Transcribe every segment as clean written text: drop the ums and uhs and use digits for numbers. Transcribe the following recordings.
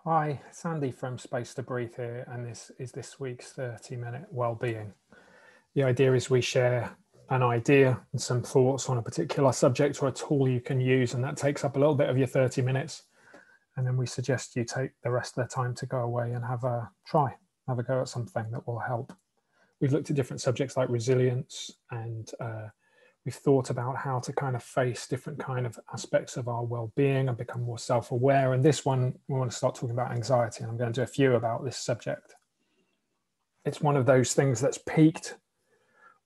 Hi, it's Andy from Space to Breathe here, and this is this week's 30-minute well-being. The idea is we share an idea and some thoughts on a particular subject or a tool you can use, and that takes up a little bit of your 30 minutes. And then we suggest you take the rest of the time to go away and have a go at something that will help. We've looked at different subjects like resilience, and we've thought about how to kind of face different kind of aspects of our well-being and become more self-aware. And this one, we want to start talking about anxiety, and I'm going to do a few about this subject. It's one of those things that's peaked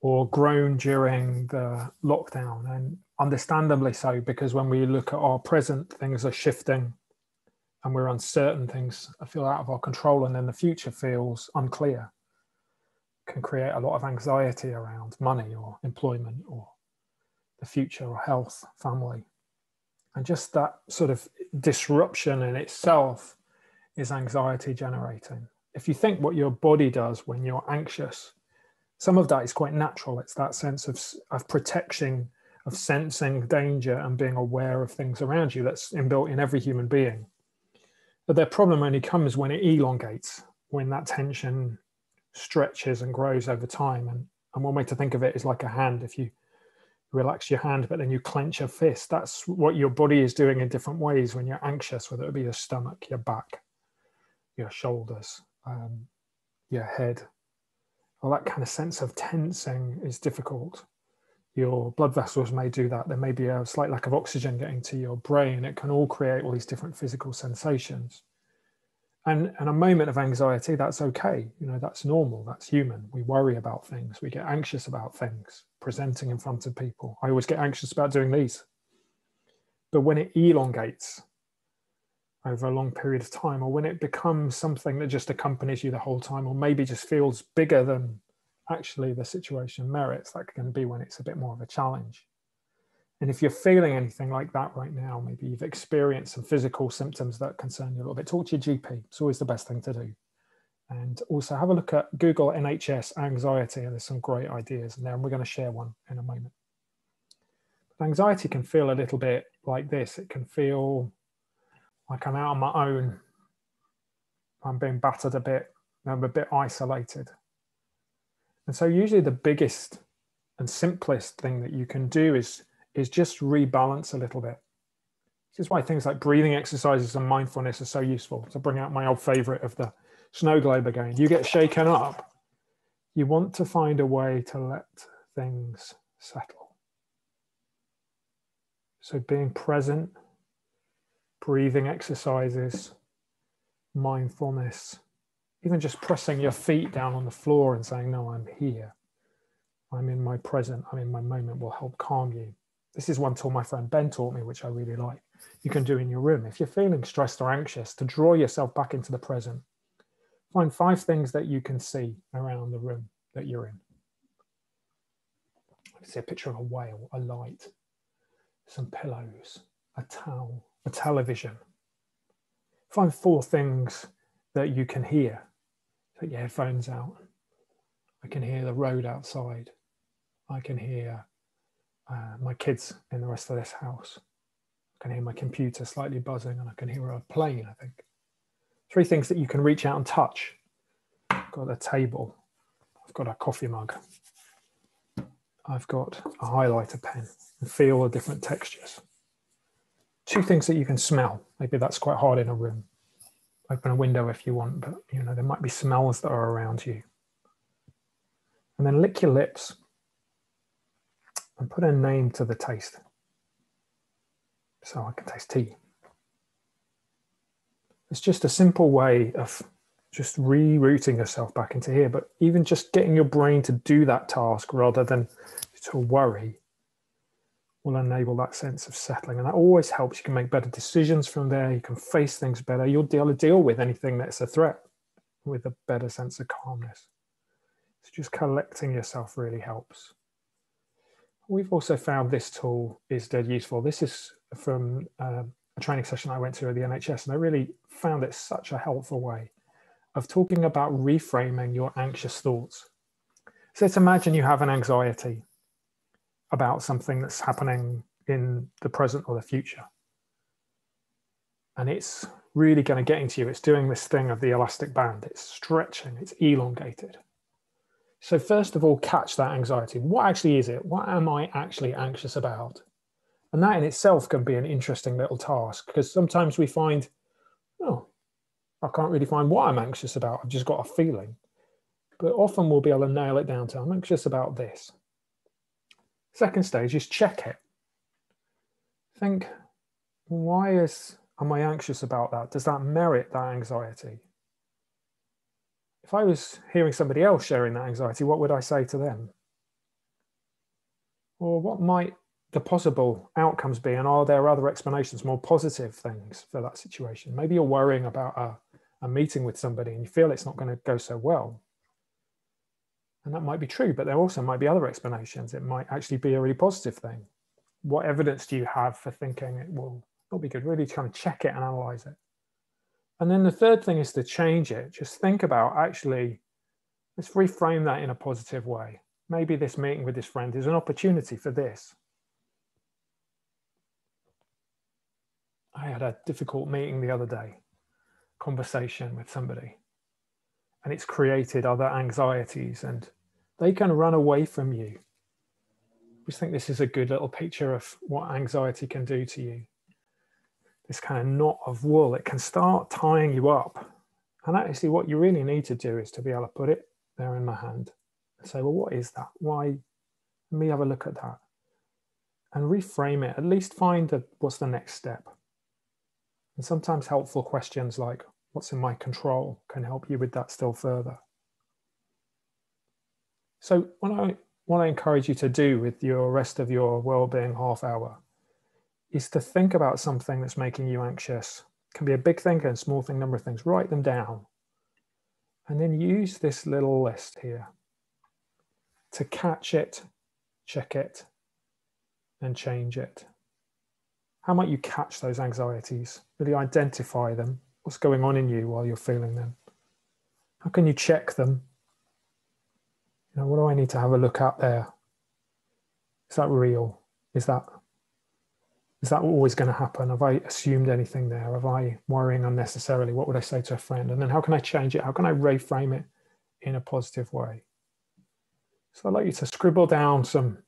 or grown during the lockdown, and understandably so, because when we look at our present, things are shifting and we're uncertain, things feel out of our control, and then the future feels unclear. It can create a lot of anxiety around money or employment or the future or health, family. And just that sort of disruption in itself is anxiety generating. If you think what your body does when you're anxious, some of that is quite natural. It's that sense of protection, of sensing danger and being aware of things around you that's inbuilt in every human being. But the problem only comes when it elongates, when that tension stretches and grows over time. And one way to think of it is like a hand. If you relax your hand, but then you clench your fist, that's what your body is doing in different ways when you're anxious, whether it be your stomach, your back, your shoulders, your head. All that kind of sense of tensing is difficult. Your blood vessels may do that. There may be a slight lack of oxygen getting to your brain. It can all create all these different physical sensations. And a moment of anxiety, that's okay. You know, that's normal. That's human. We worry about things. We get anxious about things, presenting in front of people. I always get anxious about doing these. But when it elongates over a long period of time, or when it becomes something that just accompanies you the whole time, or maybe just feels bigger than actually the situation merits, that can be when it's a bit more of a challenge. And if you're feeling anything like that right now, maybe you've experienced some physical symptoms that concern you a little bit, talk to your GP. It's always the best thing to do. And also have a look at Google NHS anxiety, and there's some great ideas in there, and we're going to share one in a moment. But anxiety can feel a little bit like this. It can feel like I'm out on my own. I'm being battered a bit. I'm a bit isolated. And so usually the biggest and simplest thing that you can do is just rebalance a little bit. This is why things like breathing exercises and mindfulness are so useful. To bring out my old favorite of the snow globe again. You get shaken up. You want to find a way to let things settle. So being present, breathing exercises, mindfulness, even just pressing your feet down on the floor and saying, no, I'm here. I'm in my present, I'm in my moment, will help calm you. This is one tool my friend Ben taught me, which I really like. You can do in your room. If you're feeling stressed or anxious, to draw yourself back into the present, find 5 things that you can see around the room that you're in. I can see a picture of a whale, a light, some pillows, a towel, a television. Find 4 things that you can hear. Take your headphones out. I can hear the road outside. I can hear my kids in the rest of this house. I can hear my computer slightly buzzing, and I can hear a plane, I think. 3 things that you can reach out and touch. I've got a table. I've got a coffee mug. I've got a highlighter pen, and feel the different textures. 2 things that you can smell. Maybe that's quite hard in a room. Open a window if you want, but you know, there might be smells that are around you. And then lick your lips and put a name to the taste. So I can taste tea. It's just a simple way of just rerouting yourself back into here, but even just getting your brain to do that task rather than to worry will enable that sense of settling. And that always helps. You can make better decisions from there. You can face things better. You'll be able to deal with anything that's a threat with a better sense of calmness. So just collecting yourself really helps. We've also found this tool is dead useful. This is from a training session I went to at the NHS, and I really found it such a helpful way of talking about reframing your anxious thoughts. So let's imagine you have an anxiety about something that's happening in the present or the future. And it's really going to get into you. It's doing this thing of the elastic band. It's stretching, it's elongated. So first of all, catch that anxiety. What actually is it? What am I actually anxious about? And that in itself can be an interesting little task, because sometimes we find, oh, I can't really find what I'm anxious about. I've just got a feeling. But often we'll be able to nail it down to, I'm anxious about this. Second stage is check it. Think, why am I anxious about that? Does that merit that anxiety? If I was hearing somebody else sharing that anxiety, what would I say to them? Or what might the possible outcomes be? And are there other explanations, more positive things for that situation? Maybe you're worrying about a meeting with somebody and you feel it's not going to go so well. And that might be true, but there also might be other explanations. It might actually be a really positive thing. What evidence do you have for thinking it will not be good? Really kind of check it and analyze it. And then the third thing is to change it. Just think about, actually, let's reframe that in a positive way. Maybe this meeting with this friend is an opportunity for this. I had a difficult meeting the other day, conversation with somebody, and it's created other anxieties, and they can run away from you. I just think this is a good little picture of what anxiety can do to you. This kind of knot of wool, it can start tying you up. And actually what you really need to do is to be able to put it there in my hand and say, well, what is that? Why? Let me have a look at that. And reframe it, at least find what's the next step. And sometimes helpful questions like, what's in my control, can help you with that still further. So what I encourage you to do with your rest of your wellbeing half hour is to think about something that's making you anxious. It can be a big thing and a small thing, number of things. Write them down. And then use this little list here to catch it, check it, and change it. How might you catch those anxieties? Really identify them. What's going on in you while you're feeling them? How can you check them? You know, what do I need to have a look at there? Is that real? Is that always going to happen? Have I assumed anything there? Have I worrying unnecessarily? What would I say to a friend? And then how can I change it? How can I reframe it in a positive way? So I'd like you to scribble down some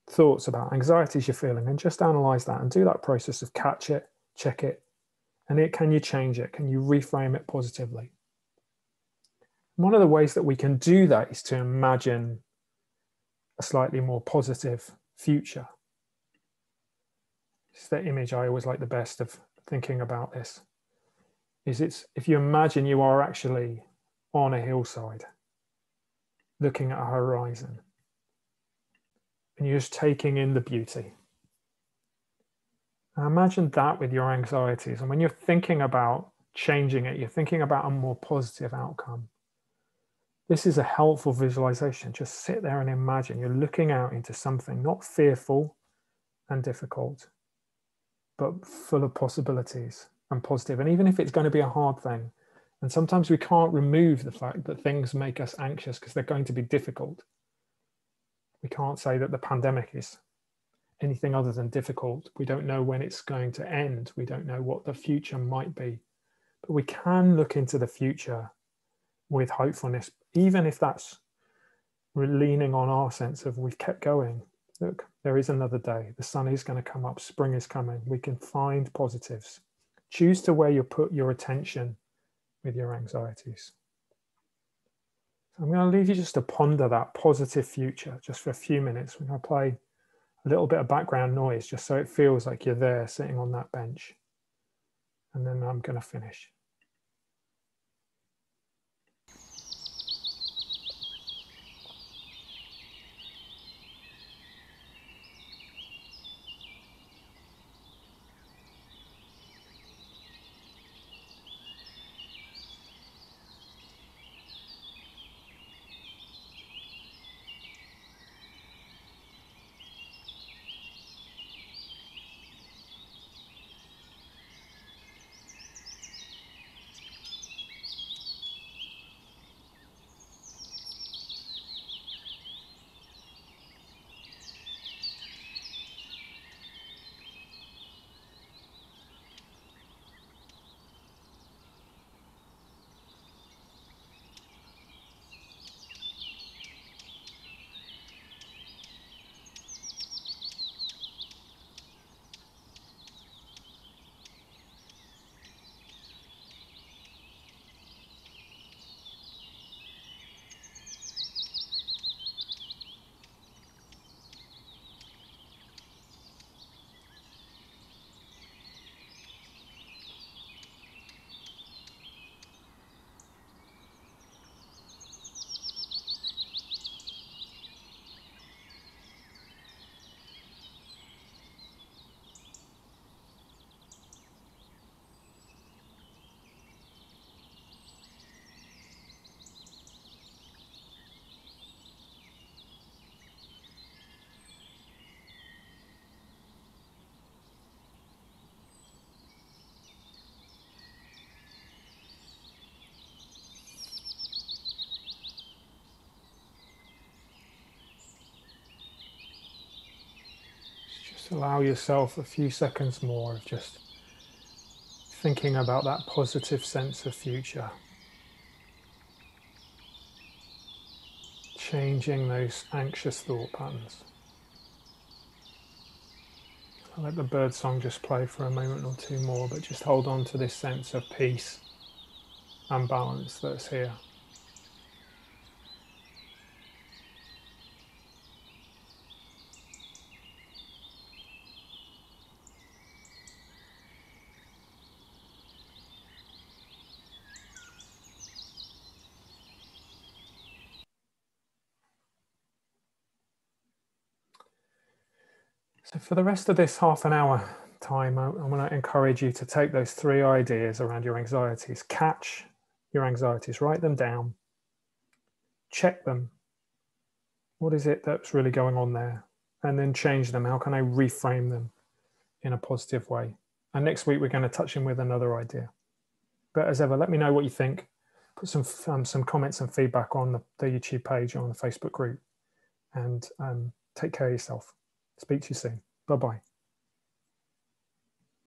thoughts about anxieties you're feeling and just analyze that and do that process of catch it, check it, and can you change it? Can you reframe it positively? One of the ways that we can do that is to imagine a slightly more positive future. It's the image I always like the best of thinking about this. It's if you imagine you are actually on a hillside, looking at a horizon, and you're just taking in the beauty. Now imagine that with your anxieties. And when you're thinking about changing it, you're thinking about a more positive outcome. This is a helpful visualization. Just sit there and imagine you're looking out into something not fearful and difficult, but full of possibilities and positive. And even if it's going to be a hard thing, and sometimes we can't remove the fact that things make us anxious because they're going to be difficult. We can't say that the pandemic is anything other than difficult. We don't know when it's going to end. We don't know what the future might be. But we can look into the future with hopefulness, even if that's leaning on our sense of we've kept going. Look, there is another day. The sun is going to come up. Spring is coming. We can find positives. Choose to where you put your attention with your anxieties. So I'm going to leave you just to ponder that positive future just for a few minutes. We're going to play a little bit of background noise just so it feels like you're there sitting on that bench. And then I'm going to finish. Just allow yourself a few seconds more of just thinking about that positive sense of future. Changing those anxious thought patterns. I'll let the bird song just play for a moment or two more, but just hold on to this sense of peace and balance that's here. So for the rest of this half an hour time, I'm going to encourage you to take those 3 ideas around your anxieties. Catch your anxieties, write them down, check them. What is it that's really going on there? And then change them. How can I reframe them in a positive way? And next week, we're going to touch in with another idea. But as ever, let me know what you think. Put some comments and feedback on the YouTube page or on the Facebook group. And take care of yourself. Speak to you soon. Bye-bye.